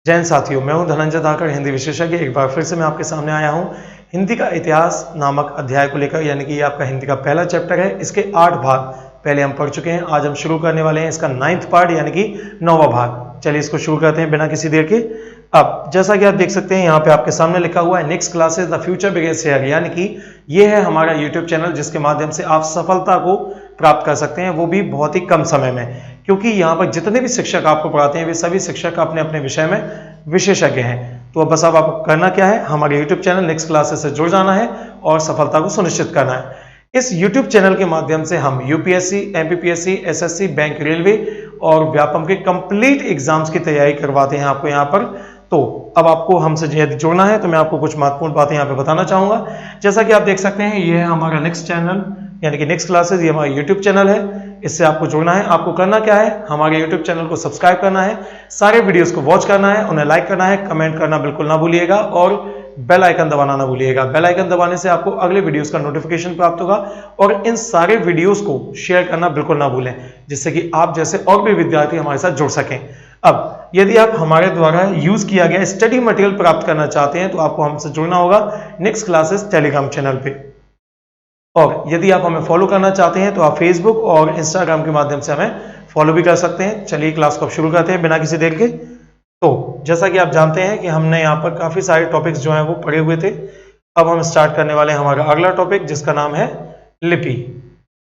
जय हिंद साथियों, मैं हूं धनंजय धाकर, हिंदी विशेषज्ञ। एक बार फिर से मैं आपके सामने आया हूं हिंदी का इतिहास नामक अध्याय को लेकर, यानी कि ये आपका हिंदी का पहला चैप्टर है। इसके 8 भाग पहले हम पढ़ चुके हैं। आज हम शुरू करने वाले हैं इसका 9th पार्ट, यानी कि 9वां भाग। चलिए इसको शुरू करते हैं बिना किसी देर के। अब जैसा कि आप देख सकते हैं यहाँ पे आपके सामने लिखा हुआ है next classes the future begins here, यानी कि ये है हमारा यूट्यूब चैनल जिसके माध्यम से आप सफलता को प्राप्त कर सकते हैं, वो भी बहुत ही कम समय में। क्योंकि यहाँ पर जितने भी शिक्षक आपको पढ़ाते हैं वे सभी शिक्षक अपने अपने विषय में विशेषज्ञ हैं। तो अब बस अब आपको करना क्या है, हमारे यूट्यूब चैनल नेक्स्ट क्लासेस से जुड़ जाना है और सफलता को सुनिश्चित करना है। इस यूट्यूब चैनल के माध्यम से हम UPSC, MPPSC, SSC, bank, railway और व्यापम के कंप्लीट एग्जाम्स की तैयारी करवाते हैं आपको यहाँ पर। तो अब आपको हमसे यदि जुड़ना है तो मैं आपको कुछ महत्वपूर्ण बातें यहाँ पे बताना चाहूंगा। जैसा कि आप देख सकते हैं ये है हमारा नेक्स्ट चैनल, यानी कि नेक्स्ट क्लासेस, ये हमारा यूट्यूब चैनल है। इससे आपको जुड़ना है। आपको करना क्या है, हमारे यूट्यूब चैनल को सब्सक्राइब करना है, सारे वीडियोस को वॉच करना है, उन्हें लाइक करना है, कमेंट करना बिल्कुल ना भूलिएगा और बेल आइकन दबाना ना भूलिएगा। बेल आइकन दबाने से आपको अगले वीडियोस का नोटिफिकेशन प्राप्त होगा और इन सारे वीडियोस को शेयर करना बिल्कुल ना भूलें, जिससे कि आप जैसे और भी विद्यार्थी हमारे साथ जुड़ सकें। अब यदि आप हमारे द्वारा यूज किया गया स्टडी मटेरियल प्राप्त करना चाहते हैं तो आपको हमसे जुड़ना होगा नेक्स्ट क्लासेस टेलीग्राम चैनल पे। और यदि आप हमें फॉलो करना चाहते हैं तो आप फेसबुक और इंस्टाग्राम के माध्यम से हमें फॉलो भी कर सकते हैं। चलिए क्लास को अब शुरू करते हैं बिना किसी देर के। तो जैसा कि आप जानते हैं कि हमने यहाँ पर काफी सारे टॉपिक्स जो हैं वो पढ़े हुए थे। अब हम स्टार्ट करने वाले हैं हमारा अगला टॉपिक, जिसका नाम है लिपि।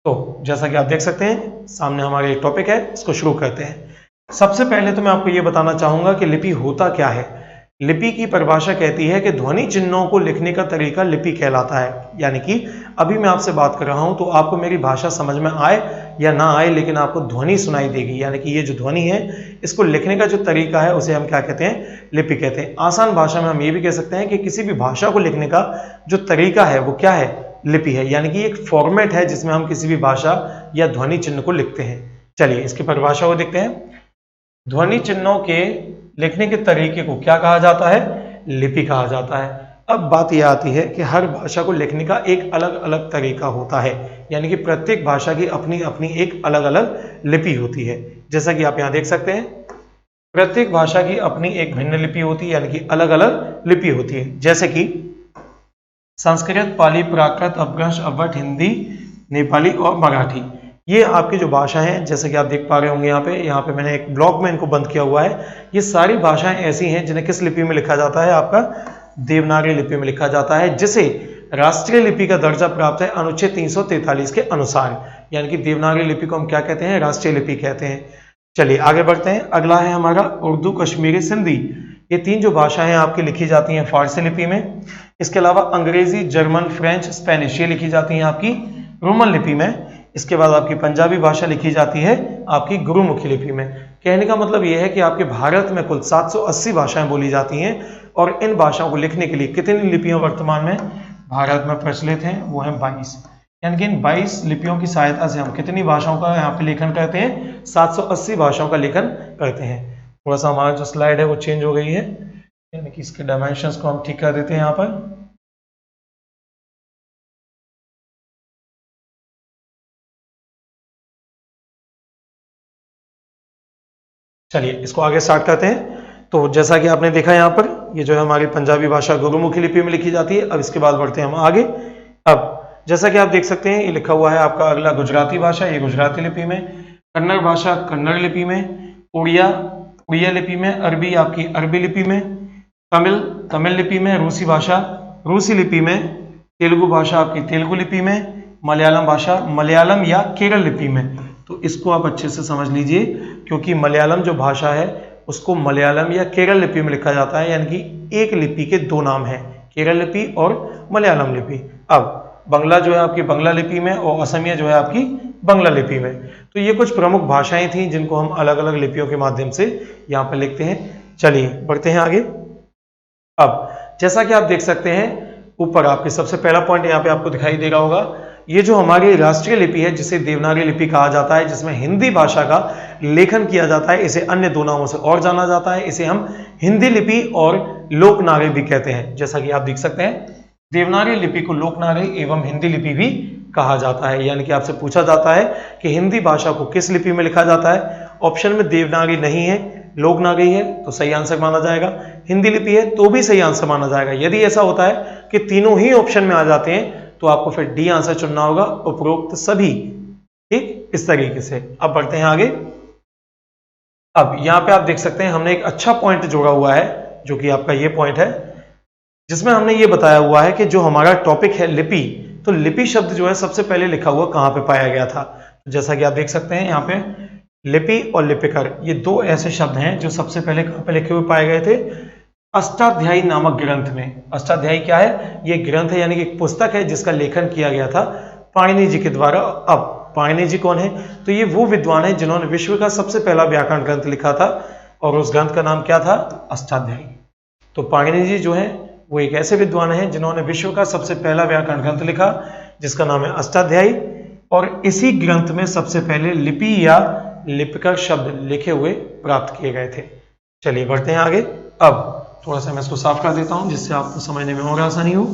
तो जैसा कि आप देख सकते हैं सामने हमारे एक टॉपिक है, इसको शुरू करते हैं। सबसे पहले तो मैं आपको ये बताना चाहूंगा कि लिपि होता क्या है। लिपि की परिभाषा कहती है कि ध्वनि चिन्हों को लिखने का तरीका लिपि कहलाता है। यानी कि अभी मैं आपसे बात कर रहा हूं तो आपको मेरी भाषा समझ में आए या ना आए, लेकिन आपको ध्वनि सुनाई देगी। यानी कि ये जो ध्वनि है, इसको लिखने का जो तरीका है उसे हम क्या कहते हैं, लिपि कहते हैं। आसान भाषा में हम ये भी कह सकते हैं कि किसी भी भाषा को लिखने का जो तरीका है वो क्या है, लिपि है। यानी कि एक फॉर्मेट है जिसमें हम किसी भी भाषा या ध्वनि चिन्ह को लिखते हैं। चलिए इसकी परिभाषा को देखते हैं। ध्वनि चिन्हों के लिखने के तरीके को क्या कहा जाता है, लिपि कहा जाता है। अब बात यह आती है कि हर भाषा को लिखने का एक अलग अलग तरीका होता है। यानी कि प्रत्येक भाषा की अपनी अपनी एक अलग अलग लिपि होती है। जैसा कि आप यहाँ देख सकते हैं, प्रत्येक भाषा की अपनी एक भिन्न लिपि होती है, यानी कि अलग अलग लिपि होती है। जैसे कि संस्कृत, पाली, प्राकृत, अपभ्रंश, अवध, हिंदी, नेपाली और मराठी, ये आपकी जो भाषा है, जैसे कि आप देख पा रहे होंगे यहाँ पे मैंने एक ब्लॉक में इनको बंद किया हुआ है। ये सारी भाषाएं ऐसी हैं जिन्हें किस लिपि में लिखा जाता है, आपका देवनागरी लिपि में लिखा जाता है, जिसे राष्ट्रीय लिपि का दर्जा प्राप्त है अनुच्छेद 343 के अनुसार। यानी कि देवनागरी लिपि को हम क्या कहते हैं, राष्ट्रीय लिपि कहते हैं। चलिए आगे बढ़ते हैं। अगला है हमारा उर्दू, कश्मीरी, सिंधी। ये 3 जो भाषाएं आपकी लिखी जाती हैं फारसी लिपि में। इसके अलावा अंग्रेजी, जर्मन, फ्रेंच, स्पेनिश, ये लिखी जाती हैं आपकी रोमन लिपि में। इसके बाद आपकी पंजाबी भाषा लिखी जाती है आपकी गुरुमुखी लिपि में। कहने का मतलब यह है कि आपके भारत में कुल 780 भाषाएं बोली जाती हैं और इन भाषाओं को लिखने के लिए कितनी लिपियां वर्तमान में भारत में प्रचलित हैं, वो है 22। यानी कि इन 22 लिपियों की सहायता से हम कितनी भाषाओं का यहाँ पे लेखन करते हैं, 780 भाषाओं का लेखन करते हैं। थोड़ा सा हमारा जो स्लाइड है वो चेंज हो गई है, यानी कि इसके डायमेंशंस को हम ठीक कर देते हैं यहाँ पर। चलिए इसको आगे स्टार्ट करते हैं। तो जैसा कि आपने देखा यहाँ पर, ये जो है हमारी पंजाबी भाषा गुरुमुखी लिपि में लिखी जाती है। अब इसके बाद बढ़ते हैं हम आगे। अब जैसा कि आप देख सकते हैं, ये लिखा हुआ है आपका अगला गुजराती भाषा, ये गुजराती लिपि में। कन्नड़ भाषा कन्नड़ लिपि में। उड़िया उड़िया लिपि में। अरबी आपकी अरबी लिपि में। तमिल तमिल लिपि में। रूसी भाषा रूसी लिपि में। तेलुगु भाषा आपकी तेलुगु लिपि में। मलयालम भाषा मलयालम या केरल लिपि में। तो इसको आप अच्छे से समझ लीजिए, क्योंकि मलयालम जो भाषा है उसको मलयालम या केरल लिपि में लिखा जाता है। यानी कि एक लिपि के 2 नाम हैं, केरल लिपि और मलयालम लिपि। अब बंगला जो है आपकी बंगला लिपि में और असमिया जो है आपकी बंगला लिपि में। तो ये कुछ प्रमुख भाषाएं थी जिनको हम अलग अलग लिपियों के माध्यम से यहाँ पर लिखते हैं। चलिए बढ़ते हैं आगे। अब जैसा कि आप देख सकते हैं ऊपर आपके सबसे पहला पॉइंट यहाँ पे आपको दिखाई दे रहा होगा, ये जो हमारी राष्ट्रीय लिपि है जिसे देवनागरी लिपि कहा जाता है, जिसमें हिंदी भाषा का लेखन किया जाता है, इसे अन्य 2 नामों से और जाना जाता है। इसे हम हिंदी लिपि और लोकनागरी भी कहते हैं। जैसा कि आप देख सकते हैं, देवनागरी लिपि को लोकनागरी एवं हिंदी लिपि भी कहा जाता है। यानी कि आपसे पूछा जाता है कि हिंदी भाषा को किस लिपि में लिखा जाता है। ऑप्शन में देवनागरी नहीं है, लोकनागरी है तो सही आंसर माना जाएगा, हिंदी लिपि है तो भी सही आंसर माना जाएगा। यदि ऐसा होता है कि तीनों ही ऑप्शन में आ जाते हैं तो आपको फिर डी आंसर चुनना होगा, उपरोक्त सभी। ठीक, इस तरीके से। अब बढ़ते हैं आगे। अब यहां पे आप देख सकते हैं हमने एक अच्छा पॉइंट जोड़ा हुआ है, जो कि आपका ये पॉइंट है, जिसमें हमने ये बताया हुआ है कि जो हमारा टॉपिक है लिपि, तो लिपि शब्द जो है सबसे पहले लिखा हुआ कहां पे पाया गया था। जैसा कि आप देख सकते हैं यहाँ पे लिपि और लिपिकर, ये दो ऐसे शब्द हैं जो सबसे पहले कहां पे लिखे हुए पाए गए थे, अष्टाध्यायी नामक ग्रंथ में। अष्टाध्यायी क्या है? ये ग्रंथ है, यानी कि एक पुस्तक है जिसका लेखन किया गया था पाणिनि जी के द्वारा। अब पाणिनि जी कौन है? तो ये वो विद्वान है जिन्होंने विश्व का सबसे पहला व्याकरण ग्रंथ लिखा था, और उस ग्रंथ का नाम क्या था? अष्टाध्यायी। तो पाणिनि जी जो है वो एक ऐसे विद्वान है जिन्होंने विश्व का सबसे पहला व्याकरण ग्रंथ लिखा, जिसका नाम है अष्टाध्यायी, और इसी ग्रंथ में सबसे पहले लिपि या लिपिकर शब्द लिखे हुए प्राप्त किए गए थे। चलिए बढ़ते हैं आगे। अब थोड़ा सा मैं इसको साफ कर देता हूं जिससे आपको समझने में और आसानी हो।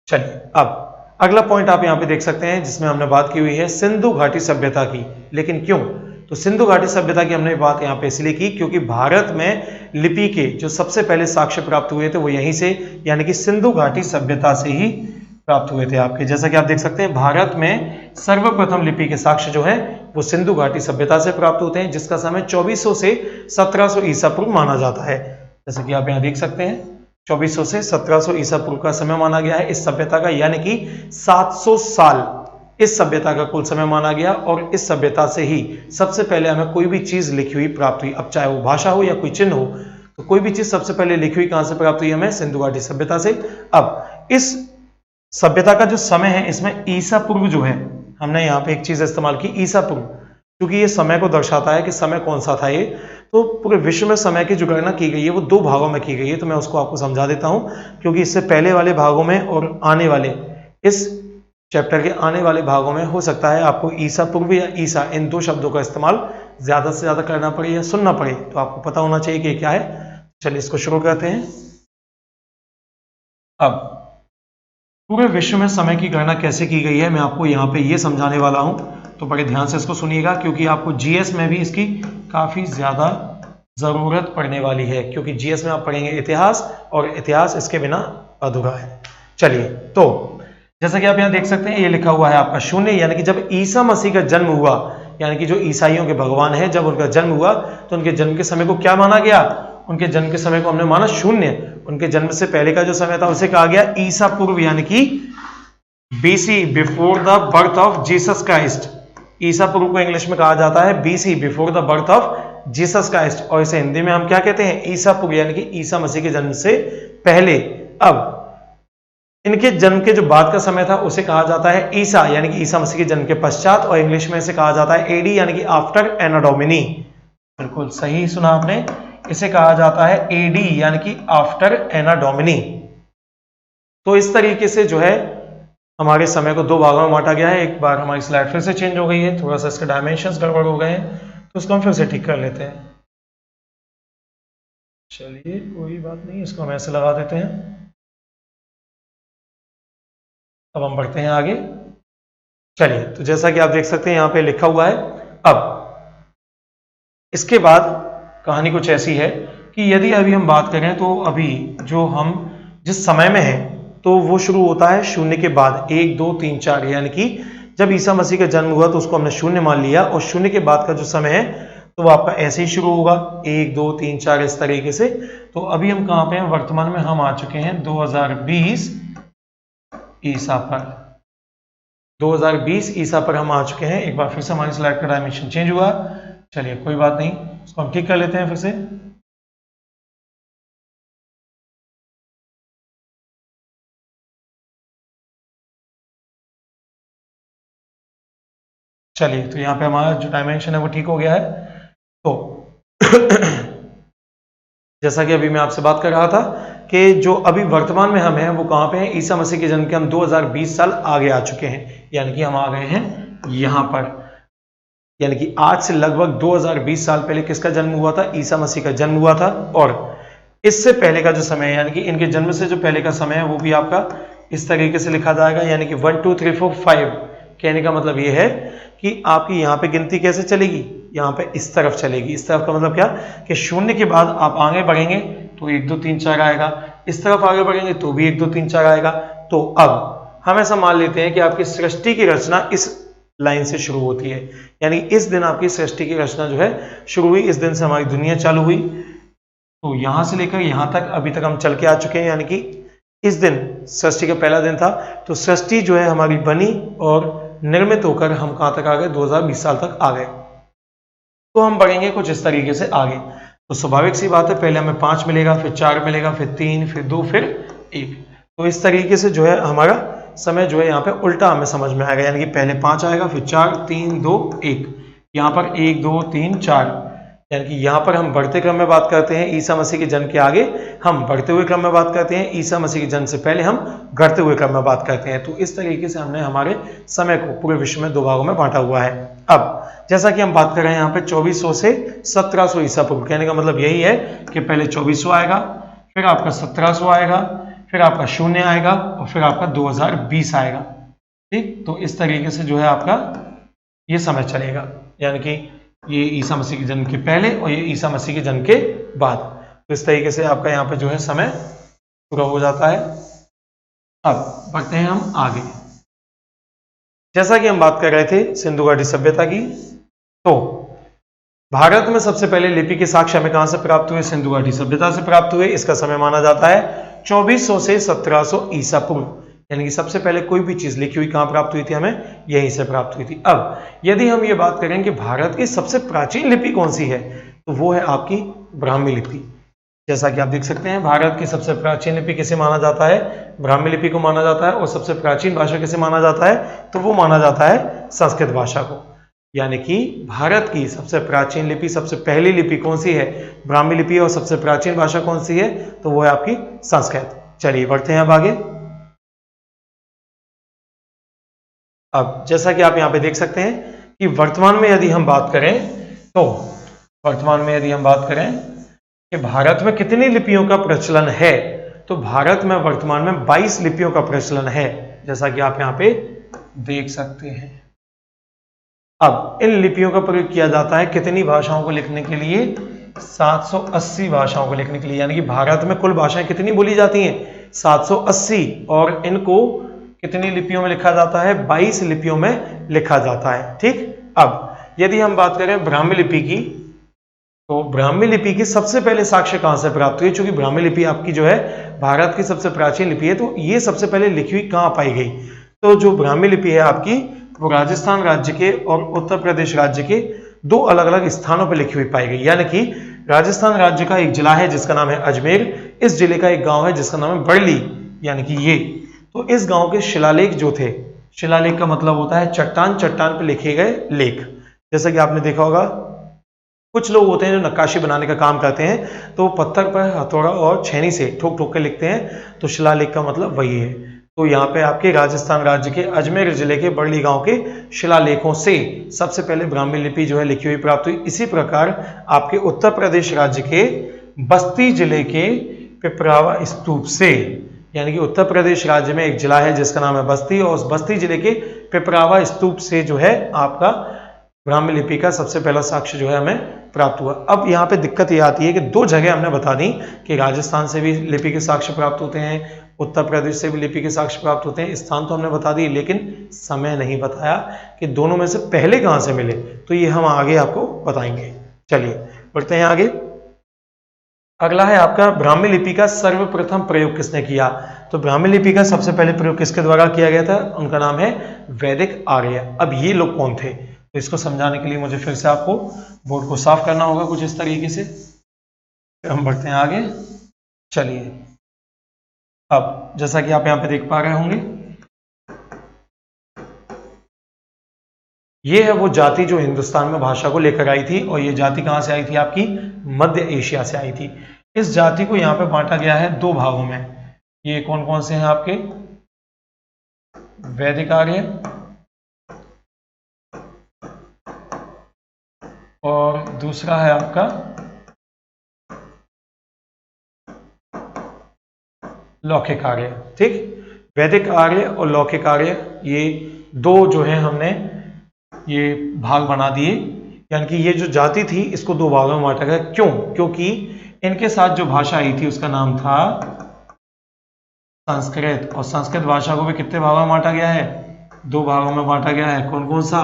चलिए, अब अगला पॉइंट आप यहां पे देख सकते हैं जिसमें हमने बात की हुई है सिंधु घाटी सभ्यता की। लेकिन क्यों? तो सिंधु घाटी सभ्यता की हमने बात यहां पे इसलिए की क्योंकि भारत में लिपि के जो सबसे पहले साक्ष्य प्राप्त हुए थे वो यहीं से, यानी कि सिंधु घाटी सभ्यता से ही प्राप्त हुए थे आपके। जैसा कि आप देख सकते हैं भारत में सर्वप्रथम लिपि के साक्ष्य जो है वो सिंधु घाटी सभ्यता से प्राप्त होते हैं, जिसका समय 2400 से 1700 ईसा पूर्व माना जाता है। जैसे कि आप यहाँ देख सकते हैं 2400 से 1700 ईसा पूर्व का समय माना गया है इस सभ्यता का, यानी कि 700 साल इस सभ्यता का कुल समय माना गया, और इस सभ्यता से ही सबसे पहले हमें कोई भी चीज लिखी हुई प्राप्त हुई। अब चाहे वो भाषा हो या कोई चिन्ह हो, तो कोई भी चीज सबसे पहले लिखी हुई कहां से प्राप्त हुई? हमें सिंधु घाटी सभ्यता से। अब इस सभ्यता का जो समय है इसमें ईसा पूर्व जो है, हमने यहाँ पे एक चीज इस्तेमाल की, ईसा पूर्व, क्योंकि ये समय को दर्शाता है कि समय कौन सा था ये। तो पूरे विश्व में समय की जो गणना की गई है वो दो भागों में की गई है, तो मैं उसको आपको समझा देता हूं, क्योंकि इससे पहले वाले भागों में और आने वाले इस चैप्टर के आने वाले भागों में हो सकता है आपको ईसा पूर्व या ईसा इन दो शब्दों का इस्तेमाल ज्यादा से ज्यादा करना पड़े या सुनना पड़े, तो आपको पता होना चाहिए कि क्या है। चलिए इसको शुरू करते हैं। अब पूरे विश्व में समय की गणना कैसे की गई है मैं आपको यहाँ पे ये समझाने वाला हूं, तो बड़े ध्यान से इसको सुनिएगा, क्योंकि आपको जीएस में भी इसकी काफी ज्यादा जरूरत पड़ने वाली है, क्योंकि जीएस में आप पढ़ेंगे इतिहास, और इतिहास इसके बिना अधूरा है। चलिए, तो जैसा कि आप यहाँ देख सकते हैं ये लिखा हुआ है आपका शून्य, यानी कि जब ईसा मसीह का जन्म हुआ, यानी कि जो ईसाइयों के भगवान है, जब उनका जन्म हुआ तो उनके जन्म के समय को क्या माना गया? उनके जन्म के समय को हमने माना शून्य। उनके जन्म से पहले का जो समय था उसे कहा गया ईसा पूर्व, यानी कि BC, before the birth of Jesus Christ. ईसा पूर्व को इंग्लिश में कहा जाता है BC, before the birth of Jesus Christ, और इसे हिंदी में हम क्या कहते हैं? ईसा पूर्व, यानी कि ईसा मसीह के जन्म से पहले। अब इनके जन्म के जो बाद का समय था उसे कहा जाता है ईसा, यानी कि ईसा मसीह के जन्म के पश्चात, और इंग्लिश में इसे कहा जाता है एडी, यानी कि आफ्टर एना डोमिनी। बिल्कुल सही सुना आपने, इसे कहा जाता है एडी, यानी कि आफ्टर एना डोमिनी। तो इस तरीके से जो है हमारे समय को दो भागों में बांटा गया है। एक बार हमारी स्लाइड फिर से चेंज हो गई है, थोड़ा सा इसके डायमेंशंस गड़बड़ हो गए हैं, तो उसको हम फिर से ठीक कर लेते हैं। चलिए कोई बात नहीं, इसको हम ऐसे लगा देते हैं। अब हम बढ़ते हैं आगे। चलिए, तो जैसा कि आप देख सकते हैं यहाँ पे लिखा हुआ है। अब इसके बाद कहानी कुछ ऐसी है कि यदि अभी हम बात करें तो अभी जो हम जिस समय में हैं तो वो शुरू होता है शून्य के बाद, 1 2 3 4, यानी कि जब ईसा मसीह का जन्म हुआ तो उसको हमने शून्य मान लिया, और शून्य के बाद का जो समय है तो वो आपका ऐसे ही शुरू होगा 1 2 3 4 इस तरीके से। तो अभी हम कहाँ पे हैं? वर्तमान में हम आ चुके हैं 2020 ईसा पर। 2020 ईसा पर हम आ चुके हैं। एक बार फिर से हमारी स्लाइड का डायमेंशन चेंज हुआ, चलिए कोई बात नहीं, इसको हम ठीक कर लेते हैं फिर से। चलिए, तो यहाँ पे हमारा जो डायमेंशन है वो ठीक हो गया है। तो जैसा कि अभी मैं आपसे बात कर रहा था कि जो अभी वर्तमान में हम हैं वो कहाँ पे हैं? ईसा मसीह के जन्म के हम 2020 साल आगे आ चुके हैं, यानी कि हम आ गए हैं यहाँ पर, यानी कि आज से लगभग 2020 साल पहले किसका जन्म हुआ था? ईसा मसीह का जन्म हुआ था। और इससे पहले का जो समय है, यानी कि इनके जन्म से जो पहले का समय है वो भी आपका इस तरीके से लिखा जाएगा, यानी कि 1 2 3 4 5। कहने का मतलब ये है कि आपकी यहाँ पे गिनती कैसे चलेगी, यहाँ पे इस तरफ चलेगी। इस तरफ का मतलब क्या कि शून्य के बाद आप आगे बढ़ेंगे तो 1 2 3 4 आएगा, इस तरफ आगे बढ़ेंगे तो भी 1 2 3 4 आएगा। तो अब हम ऐसा मान लेते हैं कि आपकी सृष्टि की रचना इस लाइन से शुरू होती है, यानी इस दिन आपकी सृष्टि की रचना जो है शुरू हुई, इस दिन से हमारी दुनिया चालू हुई। तो यहां से लेकर यहां तक अभी तक हम चल के आ चुके हैं, यानी कि इस दिन सृष्टि का पहला दिन था। तो सृष्टि जो है हमारी बनी और निर्मित होकर हम कहां तक आ गए, 2020 साल तक आ गए। तो हम बढ़ेंगे कुछ इस तरीके से आगे। तो स्वाभाविक सी बात है, पहले हमें 5 मिलेगा, फिर 4 मिलेगा, फिर 3, फिर 2, फिर 1। तो इस तरीके से जो है हमारा समय जो है यहाँ पे उल्टा हमें समझ में आएगा, यानी कि पहले 5 आएगा, फिर 4 3 2 1, यहाँ पर 1 2 3 4, यानी कि यहाँ पर हम बढ़ते क्रम में बात करते हैं, ईसा मसीह के जन्म के आगे हम बढ़ते हुए क्रम में बात करते हैं, ईसा मसीह के जन्म से पहले हम घटते हुए क्रम में बात करते हैं। तो इस तरीके से हमने हमारे समय को पूरे विश्व में 2 भागों में बांटा हुआ है। अब जैसा कि हम बात कर रहे हैं यहाँ पे 2400 से 1700 ईसा पूर्व, कहने का मतलब यही है कि पहले 2400 आएगा, फिर आपका 1700 आएगा, फिर आपका 0 आएगा और फिर आपका 2020 आएगा। ठीक, तो इस तरीके से जो है आपका ये समय चलेगा, यानी कि ये ईसा मसीह के जन्म के पहले और ये ईसा मसीह के जन्म के बाद। तो इस तरीके से आपका यहाँ पे जो है समय पूरा हो जाता है। अब बढ़ते हैं हम आगे। जैसा कि हम बात कर रहे थे सिंधु घाटी सभ्यता की, तो भारत में सबसे पहले लिपि के साक्ष्य हमें कहां से प्राप्त हुए, सिंधु घाटी सभ्यता से प्राप्त हुए। इसका समय माना जाता है 2400 से 1700 ईसा पूर्व, यानी कि सबसे पहले कोई भी चीज लिखी हुई कहां प्राप्त हुई थी, हमें यहीं से प्राप्त हुई थी। अब यदि हम ये बात करें कि भारत की सबसे प्राचीन लिपि कौन सी है, तो वो है आपकी ब्राह्मी लिपि। जैसा कि आप देख सकते हैं, भारत की सबसे प्राचीन लिपि किसे माना जाता है, ब्राह्मी लिपि को माना जाता है। और सबसे प्राचीन भाषा किसे माना जाता है, तो वो माना जाता है संस्कृत भाषा को। यानी कि भारत की सबसे प्राचीन लिपि, सबसे पहली लिपि कौन सी है, ब्राह्मी लिपि, और सबसे प्राचीन भाषा कौन सी है, तो वो है आपकी संस्कृत। चलिए बढ़ते हैं अब आगे। अब जैसा कि आप यहाँ पे देख सकते हैं कि वर्तमान में यदि हम बात करें, तो वर्तमान में यदि हम बात करें कि भारत में कितनी लिपियों का प्रचलन है, तो भारत में वर्तमान में 22 लिपियों का प्रचलन है, जैसा कि आप यहाँ पे देख सकते हैं। अब इन लिपियों का प्रयोग किया जाता है कितनी भाषाओं को लिखने के लिए, 780 भाषाओं को लिखने के लिए। यानी कि भारत में कुल भाषाएं कितनी बोली जाती हैं, 780, और इनको कितनी लिपियों में लिखा जाता है, 22 लिपियों में लिखा जाता है। ठीक, अब यदि हम बात करें ब्राह्मी लिपि की, तो ब्राह्मी लिपि की सबसे पहले साक्ष्य कहां से प्राप्त हुई, चूंकि ब्राह्मी लिपि आपकी जो है भारत की सबसे प्राचीन लिपि है, तो ये सबसे पहले लिखी हुई कहां पाई गई, तो जो ब्राह्मी लिपि है आपकी, वो राजस्थान राज्य के और उत्तर प्रदेश राज्य के 2 अलग अलग स्थानों पर लिखी हुई पाई गई। यानी कि राजस्थान राज्य का एक जिला है जिसका नाम है अजमेर, इस जिले का एक गांव है जिसका नाम है बरली, यानी कि ये, तो इस गांव के शिलालेख जो थे, शिलालेख का मतलब होता है चट्टान, चट्टान पर लिखे गए लेख। जैसा कि आपने देखा होगा, कुछ लोग होते हैं जो नक्काशी बनाने का काम करते हैं, तो पत्थर पर हथौड़ा और छेनी से ठोक ठोक के लिखते हैं, तो शिलालेख का मतलब वही है। तो यहाँ पे आपके राजस्थान राज्य के अजमेर जिले के बरली गांव के शिलालेखों से सबसे पहले ब्राह्मी लिपि जो है लिखी हुई प्राप्त हुई। इसी प्रकार आपके उत्तर प्रदेश राज्य के बस्ती जिले के पिपरावा स्तूप से, यानी कि उत्तर प्रदेश राज्य में एक जिला है जिसका नाम है बस्ती, और उस बस्ती जिले के पिपरावा स्तूप से जो है आपका ब्राह्मी लिपि का सबसे पहला साक्ष्य जो है हमें प्राप्त हुआ। अब यहाँ पे दिक्कत ये आती है कि 2 जगह हमने बता दी कि राजस्थान से भी लिपि के साक्ष्य प्राप्त होते हैं, उत्तर प्रदेश से भी लिपि के साक्ष्य प्राप्त होते हैं, स्थान तो हमने बता दी, लेकिन समय नहीं बताया कि दोनों में से पहले कहाँ से मिले, तो ये हम आगे आपको बताएंगे। चलिए बढ़ते हैं आगे। अगला है आपका ब्राह्मी लिपि का सर्वप्रथम प्रयोग किसने किया, तो ब्राह्मी लिपि का सबसे पहले प्रयोग किसके द्वारा किया गया था, उनका नाम है वैदिक आर्य। अब ये लोग कौन थे, तो इसको समझाने के लिए मुझे फिर से आपको बोर्ड को साफ करना होगा कुछ इस तरीके से, फिर हम बढ़ते हैं आगे। चलिए, अब जैसा कि आप यहाँ पे देख पा रहे होंगे, ये है वो जाति जो हिंदुस्तान में भाषा को लेकर आई थी, और ये जाति कहाँ से आई थी, आपकी मध्य एशिया से आई थी। इस जाति को यहाँ पे बांटा गया है 2 भागों में। ये कौन कौन से हैं आपके, वैदिक आर्य और दूसरा है आपका लौकिक आर्य। ठीक, वैदिक आर्य और लौकिक आर्य, ये 2 जो है हमने ये भाग बना दिए, यानी कि ये जो जाति थी इसको दो भागों में बांटा गया। क्यों? क्योंकि इनके साथ जो भाषा आई थी उसका नाम था संस्कृत, और संस्कृत भाषा को भी कितने भागों में बांटा गया है? दो भागों में बांटा गया है। कौन कौन सा?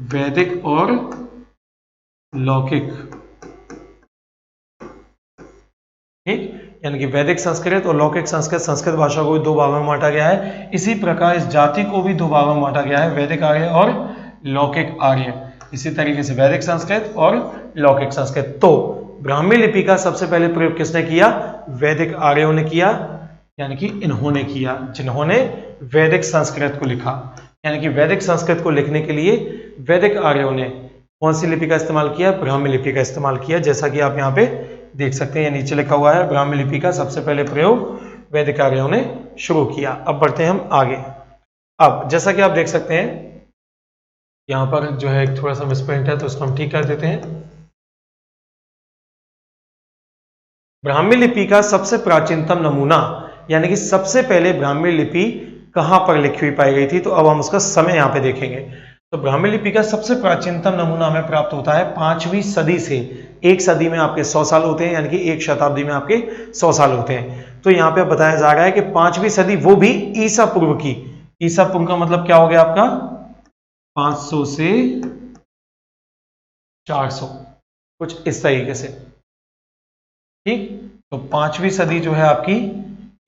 वैदिक और लौकिक। ठीक, यानी कि वैदिक संस्कृत और लौकिक संस्कृत, संस्कृत भाषा को भी दो भागों में बांटा गया है। इसी प्रकार इस जाति को भी दो भागों में बांटा गया है, वैदिक आर्य और लौकिक आर्य। इसी तरीके से वैदिक संस्कृत और लौकिक संस्कृत। तो ब्राह्मी लिपि का सबसे पहले प्रयोग किसने किया? वैदिक आर्यों ने किया, यानी कि इन्होंने किया, जिन्होंने वैदिक संस्कृत को लिखा। यानी कि वैदिक संस्कृत को लिखने के लिए वैदिक आर्यों ने कौन सी लिपि का इस्तेमाल किया? ब्राह्मी लिपि का इस्तेमाल किया। जैसा कि आप यहाँ पे देख सकते हैं, नीचे लिखा हुआ है, ब्राह्मी लिपि का सबसे पहले प्रयोग वैदिक आर्यों ने शुरू किया। अब बढ़ते हैं हम आगे। अब जैसा कि आप देख सकते हैं यहाँ पर जो है थोड़ा सा मिसप्रिंट है, तो इसको हम ठीक कर देते हैं। ब्राह्मी लिपि का सबसे प्राचीनतम नमूना, यानी कि सबसे पहले ब्राह्मी लिपि कहाँ पर लिखी हुई पाई गई थी, तो अब हम उसका समय यहाँ पे देखेंगे। तो ब्राह्मी लिपि का सबसे प्राचीनतम नमूना हमें प्राप्त होता है 5वीं सदी से। एक सदी में आपके 100 साल होते हैं, यानी कि एक शताब्दी में आपके 100 साल होते हैं। तो यहाँ पे बताया जा रहा है कि 5वीं सदी, वो भी ईसा पूर्व की। ईसा पूर्व का मतलब क्या हो गया आपका? 500 से 400, कुछ इस तरीके से। ठीक, तो 5वीं सदी जो है आपकी,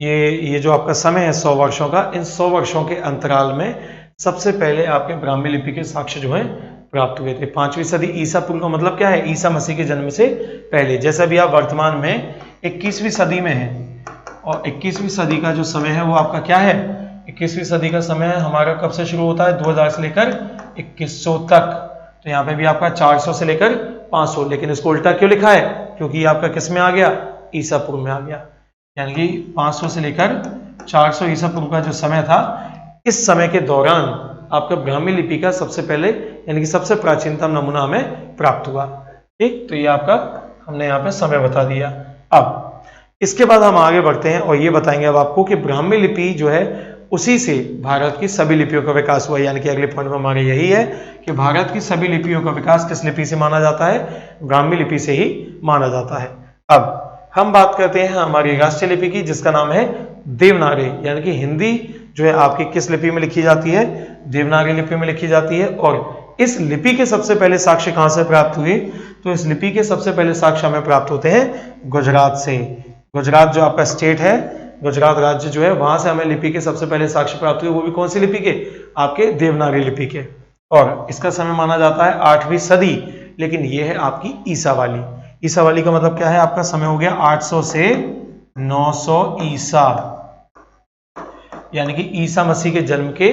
ये जो आपका समय है 100 वर्षों का, इन 100 वर्षों के अंतराल में सबसे पहले आपके ब्राह्मी लिपि के साक्ष्य जो है प्राप्त हुए थे। 5वीं सदी ईसा पूर्व का मतलब क्या है? ईसा मसीह के जन्म से पहले। जैसा भी आप वर्तमान में 21वीं सदी में हैं, और 21वीं सदी का जो समय है वो आपका क्या है? 21वीं सदी का समय हमारा कब से शुरू होता है? 2000 से लेकर 2100 तक। तो यहाँ पे भी आपका 400 से लेकर 500, लेकिन इसको उल्टा क्यों लिखा है? क्योंकि आपका किस में आ गया? ईसा पूर्व में आ गया। यानी कि 500 से लेकर 400 ईसा पूर्व का जो समय था, इस समय के दौरान आपका ब्राह्मी लिपि का सबसे पहले, यानी कि सबसे प्राचीनतम नमूना हमें प्राप्त हुआ। ठीक, तो ये आपका हमने यहाँ पे समय बता दिया। अब इसके बाद हम आगे बढ़ते हैं और ये बताएंगे अब आपको कि ब्राह्मी लिपि जो है उसी से भारत की सभी लिपियों का विकास हुआ। यानी कि अगले पॉइंट में हमारे यही है कि भारत की सभी लिपियों का विकास किस लिपि से माना जाता है? ब्राह्मी लिपि से ही माना जाता है। अब हम बात करते हैं हमारी राष्ट्रीय लिपि की, जिसका नाम है देवनागरी। यानी कि हिंदी जो है आपकी किस लिपि में लिखी जाती है? देवनागरी लिपि में लिखी जाती है। और इस लिपि के सबसे पहले साक्ष्य कहां से प्राप्त हुए? तो इस लिपि के सबसे पहले साक्ष्य हमें प्राप्त होते हैं गुजरात से। गुजरात जो आपका स्टेट है, गुजरात राज्य जो है, वहां से हमें लिपि के सबसे पहले साक्ष्य प्राप्त हुए। वो भी कौन सी लिपि के? आपके देवनागरी लिपि के। और इसका समय माना जाता है 8वीं सदी, लेकिन यह है आपकी ईसा वाली। ईसा वाली का मतलब क्या है? आपका समय हो गया 800 से 900 ईसा, यानी कि ईसा मसीह के जन्म के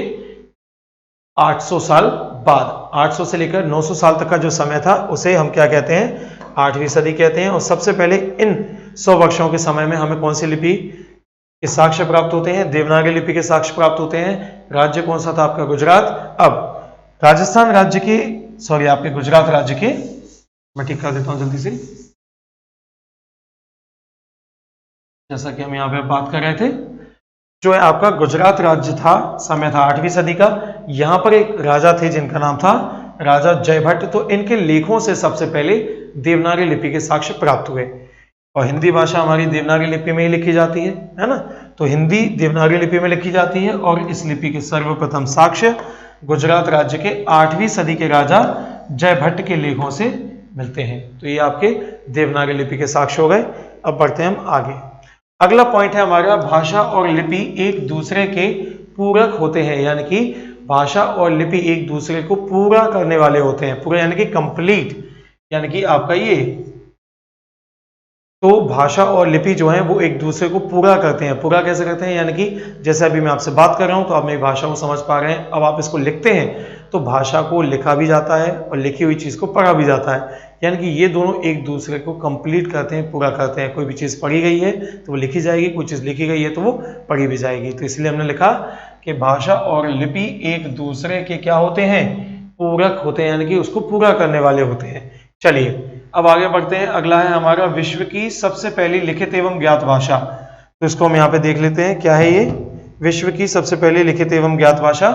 800 साल बाद। 800 से लेकर 900 साल तक का जो समय था उसे हम क्या कहते हैं? 8वीं सदी कहते हैं। और सबसे पहले इन 100 वर्षों के समय में हमें कौन सी लिपि के साक्ष्य प्राप्त होते हैं? देवनागरी लिपि के साक्ष्य प्राप्त होते हैं। राज्य कौन सा था आपका? गुजरात। अब राजस्थान राज्य के, सॉरी आपके गुजरात राज्य के, मैं ठीक कर देता हूं जल्दी से, जैसा कि हम यहाँ पे बात कर रहे थे, जो है आपका गुजरात राज्य था, समय था 8वीं सदी का। यहाँ पर एक राजा थे जिनका नाम था राजा जयभट्ट। तो इनके लेखों से सबसे पहले देवनागरी लिपि के साक्ष्य प्राप्त हुए। और हिंदी भाषा हमारी देवनागरी लिपि में ही लिखी जाती है ना? तो हिंदी देवनागरी लिपि में लिखी जाती है। और इस लिपि के सर्वप्रथम साक्ष्य गुजरात राज्य के 8वीं सदी के राजा जयभट्ट के लेखों से मिलते हैं। तो ये आपके देवनागरी लिपि के साक्ष्य हो गए। अब बढ़ते हैं हम आगे। अगला पॉइंट है हमारा, भाषा और लिपि एक दूसरे के पूरक होते हैं। यानी कि भाषा और लिपि एक दूसरे को पूरा करने वाले होते हैं। पूरा यानी कि कंप्लीट, यानी कि आपका ये, तो भाषा और लिपि जो है वो एक दूसरे को पूरा करते हैं। पूरा कैसे करते हैं? यानी कि जैसे अभी मैं आपसे बात कर रहा हूं तो आप मेरी भाषा को समझ पा रहे हैं। अब आप इसको लिखते हैं तो भाषा को लिखा भी जाता है और लिखी हुई चीज को पढ़ा भी जाता है। यानी कि ये दोनों एक दूसरे को कंप्लीट करते हैं, पूरा करते हैं। कोई भी चीज पढ़ी गई है तो वो लिखी जाएगी, कोई चीज लिखी गई है तो वो पढ़ी भी जाएगी। तो इसलिए हमने लिखा कि भाषा और लिपि एक दूसरे के क्या होते हैं? पूरक होते हैं, यानी कि उसको पूरा करने वाले होते हैं। चलिए अब आगे बढ़ते हैं। अगला है हमारा विश्व की सबसे पहली लिखित एवं ज्ञात भाषा। तो इसको हम यहाँ पे देख लेते हैं, क्या है ये? विश्व की सबसे पहली लिखित एवं ज्ञात भाषा।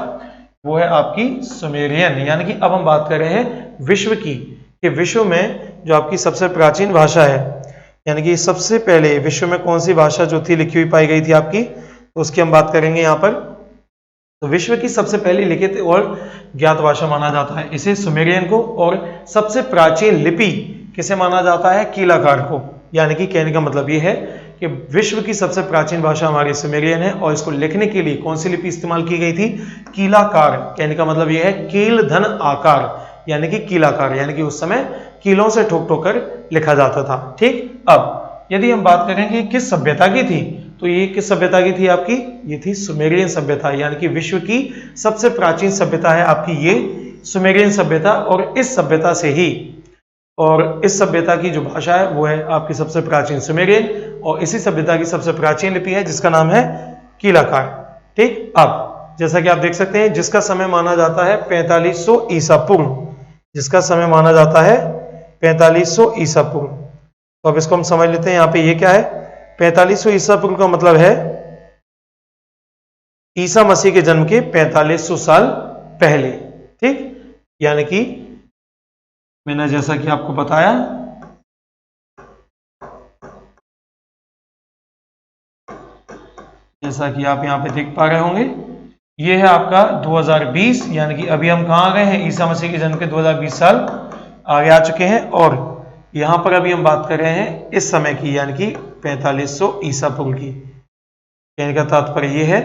वो है आपकी सुमेरियन। यानी कि अब हम बात कर रहे हैं विश्व की, कि विश्व में जो आपकी सबसे प्राचीन भाषा है, यानी कि सबसे पहले विश्व में कौन सी भाषा जो थी लिखी हुई पाई गई थी आपकी, तो उसकी हम बात करेंगे यहाँ पर। तो विश्व की सबसे पहली लिखित और ज्ञात भाषा माना जाता है इसे सुमेरियन को, और सबसे प्राचीन लिपि किसे माना जाता है, कीलाकार को। यानी कि कहने का मतलब ये है कि विश्व की सबसे प्राचीन भाषा हमारी सुमेरियन है, और इसको लिखने के लिए कौन सी लिपि इस्तेमाल की गई थी, कीलाकार। कहने का मतलब ये है कील धन आकार, यानी कि कीलाकार, यानी कि उस समय कीलों से ठोक ठोक कर लिखा जाता था। ठीक, अब यदि हम बात करें कि किस सभ्यता की थी, तो ये किस सभ्यता की थी आपकी, ये थी सुमेरियन सभ्यता। यानी कि विश्व की सबसे प्राचीन सभ्यता है आपकी ये सुमेरियन सभ्यता, और इस सभ्यता से ही, और इस सभ्यता की जो भाषा है वो है आपकी सबसे प्राचीन सुमेरियन, और इसी सभ्यता की सबसे प्राचीन लिपि है जिसका नाम है कीलाकार। ठीक, अब जैसा कि आप देख सकते हैं जिसका समय माना जाता है 4500 ईसा पूर्व, जिसका समय माना जाता है 4500 ईसा पूर्व। तो अब इसको हम समझ लेते हैं। यहाँ पे ये क्या है, 4500 ईसा पूर्व का मतलब है ईसा मसीह के जन्म के 4500 साल पहले। ठीक, यानी कि मैंने जैसा कि आपको बताया, जैसा कि आप यहां पे देख पा रहे होंगे, ये है आपका 2020, यानी कि अभी हम कहां आ गए हैं, ईसा मसीह के जन्म के 2020 साल आगे आ चुके हैं, और यहां पर अभी हम बात कर रहे हैं इस समय की, यानी कि 4500 ईसा पूर्व की। कहने का तात्पर्य यह है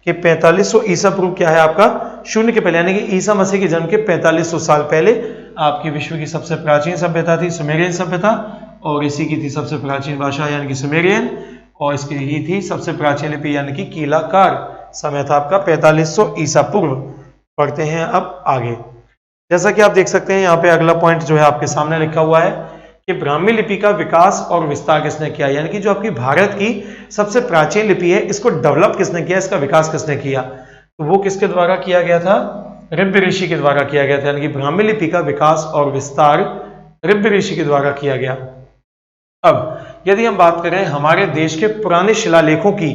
कि 4500 ईसा पूर्व क्या है आपका, शून्य के पहले, यानी कि ईसा मसीह के जन्म के 4500 साल पहले आपकी विश्व की सबसे प्राचीन सभ्यता थी सुमेरियन सभ्यता, और इसी की थी सबसे प्राचीन भाषा यानी कि सुमेरियन, और इसकी ही थी सबसे प्राचीन लिपि यानी कि कीलाकार। समय था आपका 4500 ईसा पूर्व। पढ़ते हैं अब आगे। जैसा कि आप देख सकते हैं यहाँ पे अगला पॉइंट जो है आपके सामने लिखा हुआ है कि ब्राह्मी लिपि का विकास और विस्तार किसने किया, यानी कि जो आपकी भारत की सबसे प्राचीन लिपि है इसको डेवलप किसने किया, इसका विकास किसने किया, तो वो किसके द्वारा किया गया था, ऋभ्य ऋषि के द्वारा किया गया था। यानी कि ब्राह्मी लिपि का विकास और विस्तार ऋभ्य ऋषि के द्वारा किया गया। अब यदि हम बात करें हमारे देश के पुराने शिलालेखों की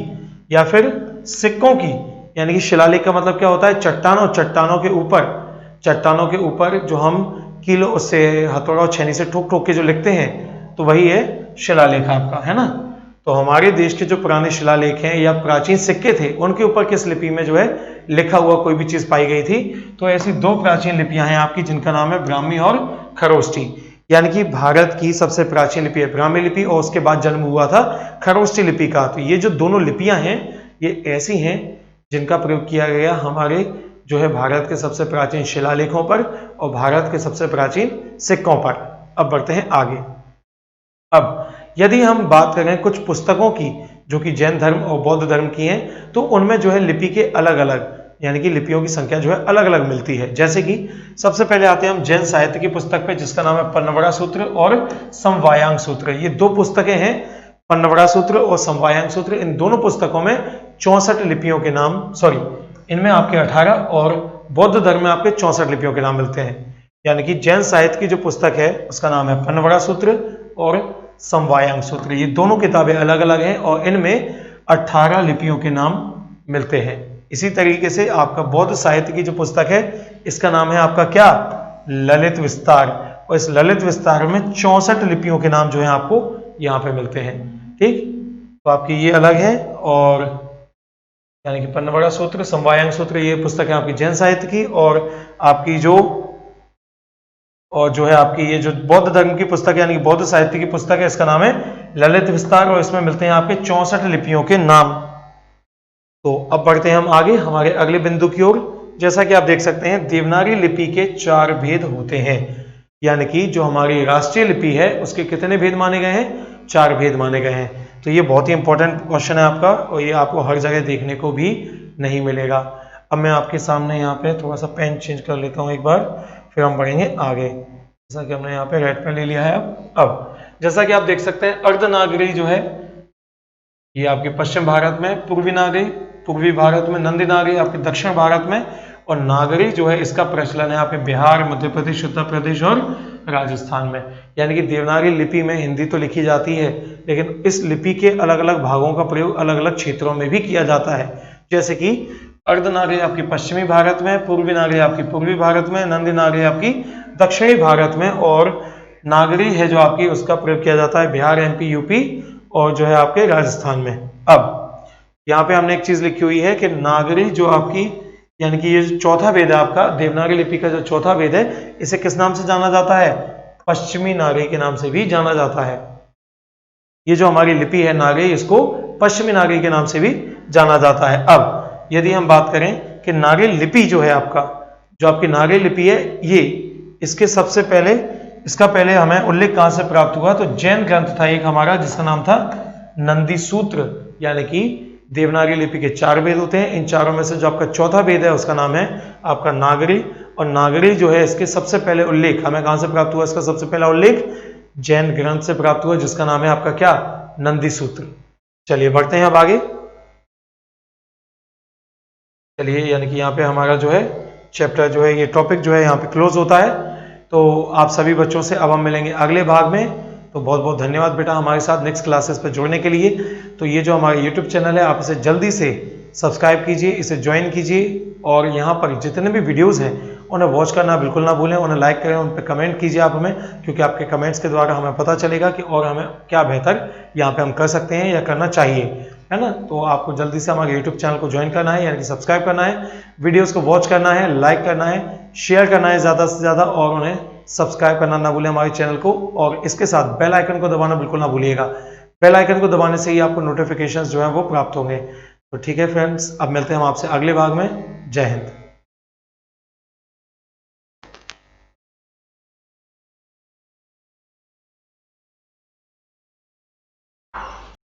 या फिर सिक्कों की, यानी कि शिलालेख का मतलब क्या होता है, चट्टानों के ऊपर जो हम किलो से हथौड़ा और छेनी से ठोक ठोक के जो लिखते हैं, तो वही है शिलालेख आपका, है ना। तो हमारे देश के जो पुराने शिलालेख हैं या प्राचीन सिक्के थे उनके ऊपर किस लिपि में जो है लिखा हुआ कोई भी चीज पाई गई थी, तो ऐसी दो प्राचीन लिपियां हैं आपकी जिनका नाम है ब्राह्मी और खरोष्ठी। यानी कि भारत की सबसे प्राचीन लिपि है ब्राह्मी लिपि, और उसके बाद जन्म हुआ था खरोष्ठी लिपि का। तो ये जो दोनों लिपियां हैं ये ऐसी हैं जिनका प्रयोग किया गया हमारे जो है भारत के सबसे प्राचीन शिलालेखों पर और भारत के सबसे प्राचीन सिक्कों पर। अब बढ़ते हैं आगे। अब यदि हम बात करें कुछ पुस्तकों की जो कि जैन धर्म और बौद्ध धर्म की हैं, तो उनमें जो है लिपि के अलग अलग यानी कि लिपियों की संख्या जो है अलग अलग मिलती है। जैसे कि सबसे पहले आते हैं हम जैन साहित्य की पुस्तक पे जिसका नाम है पन्नवड़ा सूत्र और समवायांग सूत्र। ये दो पुस्तकें हैं, पन्नवड़ा सूत्र और समवायांग सूत्र। इन दोनों पुस्तकों में 64 लिपियों के नाम, इनमें आपके 18 और बौद्ध धर्म में आपके 64 लिपियों के नाम मिलते हैं। यानी कि जैन साहित्य की जो पुस्तक है उसका नाम है पन्नवड़ा सूत्र और समवायांग सूत्र। ये दोनों किताबें अलग अलग हैं और इनमें 18 लिपियों के नाम मिलते हैं। इसी तरीके से आपका बौद्ध साहित्य की जो पुस्तक है इसका नाम है आपका क्या, ललित विस्तार, और इस ललित विस्तार में 64 लिपियों के नाम जो है आपको यहाँ पे मिलते हैं। ठीक, तो आपकी ये अलग है, और यानी कि पन्नवड़ा सूत्र समवायांग सूत्र ये पुस्तक है आपकी जैन साहित्य की, और आपकी जो है आपकी ये जो बौद्ध धर्म की पुस्तक है यानी कि बौद्ध साहित्य की पुस्तक है इसका नाम है ललित विस्तार, और इसमें मिलते हैं आपके 64 लिपियों के नाम। तो अब बढ़ते हैं हम आगे हमारे अगले बिंदु की ओर। जैसा कि आप देख सकते हैं देवनागरी लिपि के 4 भेद होते हैं, यानी कि जो हमारी राष्ट्रीय लिपि है उसके कितने भेद माने गए हैं, 4 भेद माने गए हैं। तो ये बहुत ही इंपॉर्टेंट क्वेश्चन है आपका, और ये आपको हर जगह देखने को भी नहीं मिलेगा। अब मैं आपके सामने यहाँ पे थोड़ा सा पेन चेंज कर लेता हूँ एक बार, फिर हम बढ़ेंगे आगे। जैसा कि हमने यहाँ पे रेड पेन ले लिया है। अब जैसा कि आप देख सकते हैं अर्धनागरी जो है ये आपके पश्चिम भारत में, पूर्वी नागरी पूर्वी भारत में, नंदी नागरी आपके दक्षिण भारत में, और नागरी जो है इसका प्रचलन है आपके बिहार, मध्य प्रदेश, उत्तर प्रदेश और राजस्थान में। यानी कि देवनागरी लिपि में हिंदी तो लिखी जाती है लेकिन इस लिपि के अलग अलग भागों का प्रयोग अलग अलग क्षेत्रों में भी किया जाता है। जैसे कि अर्धनागरी आपकी पश्चिमी भारत में, पूर्वी नागरी आपकी पूर्वी भारत में, नंदी नागरी आपकी दक्षिणी भारत में, और नागरी है जो आपकी उसका प्रयोग किया जाता है बिहार, एमपी, यूपी और जो है आपके राजस्थान में। अब यहाँ पे हमने एक चीज लिखी हुई है कि नागरी जो आपकी यानी कि ये जो चौथा वेद है आपका देवनागरी लिपि का जो चौथा वेद है, इसे किस नाम से जाना जाता है? पश्चिमी नागरी के नाम से भी जाना जाता है। ये जो हमारी लिपि है नागरी, इसको पश्चिमी नागरी के नाम से भी जाना जाता है। अब यदि हम बात करें कि नागरी लिपि जो है आपका, जो आपकी नागरी लिपि है, ये इसके सबसे पहले इसका पहले हमें उल्लेख कहां से प्राप्त हुआ? तो जैन ग्रंथ था एक हमारा जिसका नाम था नंदी सूत्र, यानी कि देवनागरी लिपि के 4 वेद होते हैं। इन चारों में से जो आपका चौथा वेद है उसका नाम है आपका नागरी, और नागरी जो है इसके सबसे पहले उल्लेख हमें कहां से प्राप्त हुआ? इसका सबसे पहला उल्लेख जैन ग्रंथ से प्राप्त हुआ जिसका नाम है आपका क्या? नंदी सूत्र। चलिए बढ़ते हैं अब आगे। चलिए यानी कि यहाँ पे हमारा जो है चैप्टर जो है ये टॉपिक जो है यहाँ पे क्लोज होता है। तो आप सभी बच्चों से अब हम मिलेंगे अगले भाग में। तो बहुत बहुत धन्यवाद बेटा हमारे साथ नेक्स्ट क्लासेस पर जुड़ने के लिए। तो ये जो हमारा यूट्यूब चैनल है आप इसे जल्दी से सब्सक्राइब कीजिए, इसे ज्वाइन कीजिए, और यहाँ पर जितने भी वीडियोस हैं उन्हें वॉच करना बिल्कुल ना भूलें, उन्हें लाइक करें, उन पर कमेंट कीजिए आप हमें, क्योंकि आपके कमेंट्स के द्वारा हमें पता चलेगा कि और हमें क्या बेहतर यहाँ पे हम कर सकते हैं या करना चाहिए, है ना। तो आपको जल्दी से हमारे यूट्यूब चैनल को ज्वाइन करना है, यानी कि सब्सक्राइब करना है, वीडियोज़ को वॉच करना है, लाइक करना है, शेयर करना है ज़्यादा से ज़्यादा, और उन्हें सब्सक्राइब करना ना भूलें हमारे चैनल को, और इसके साथ बेल आइकन को दबाना बिल्कुल ना भूलिएगा। बेल आइकन को दबाने से ही आपको नोटिफिकेशंस जो है वो प्राप्त होंगे। तो ठीक है फ्रेंड्स, अब मिलते हैं हम आपसे अगले भाग में। जय हिंद।